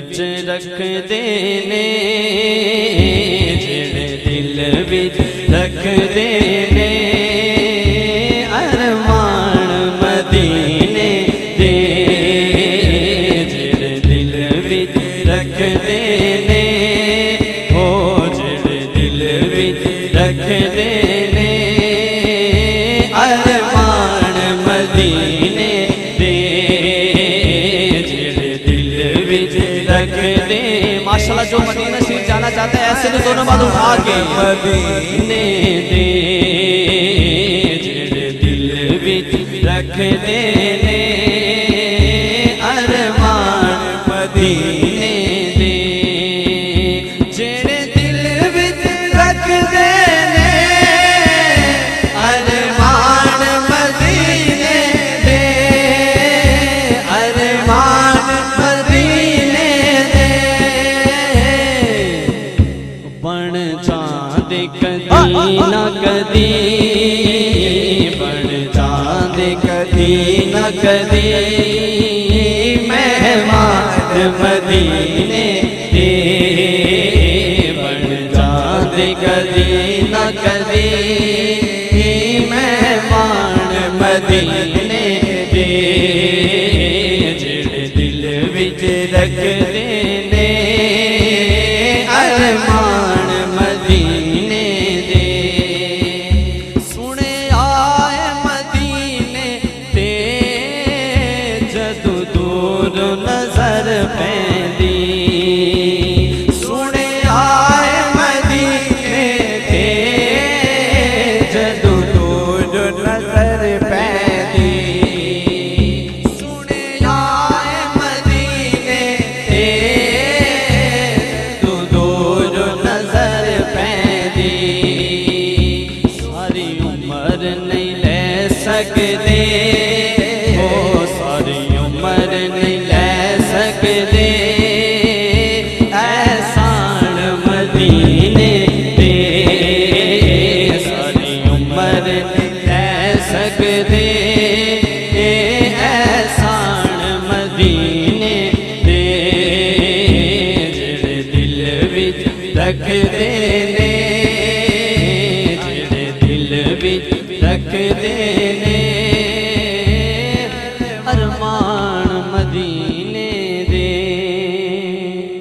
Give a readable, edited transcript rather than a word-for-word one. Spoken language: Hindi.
विच रखदे ने, जेड़े दिल विच रखदे ने अरमान मदीने दे, जेड़े दिल विच रखदे ने, ओ जेड़े दिल विच रखदे ने अरमान मदीने दे, जेड़े दिल विच रखदे। माशाल्लाह, जो मदीना शरीफ जाना चाहते हैं ऐसे तो दोनों बात उठा के मदीने दे, जेड़े दिल विच रखदे ने अरमान मदीने दे, जेड़े दिल विच रखदे ने अरमान मदीने दे, अरमान मदीने दे। बन जांदे कदी ना कदी, बन जांदे कदी ना कदी मेहमान मदीने दे, बन जांदे कदी ना कदी मेहमान मदीने दे, जेड़े दिल विच रखदे ने अरमान मदीने दे। सुने आए मदीने ते जदों दूर नजर पैंदी, सुने आए मदीने ते जदों दूर नजर पैंदी, सुने आए मदीने ते जदों दूर नजर पैंदी। सारी उम्र नहीं ले सकदे, ओ सारी उम्र नहीं ले सकदे एहसान मदीने दे, सारी उम्र नहीं ले सकदे एहसान मदीने दे, जेड़े दिल विच रखदे ने, जेड़े दिल विच रखदे ने अरमान मदीने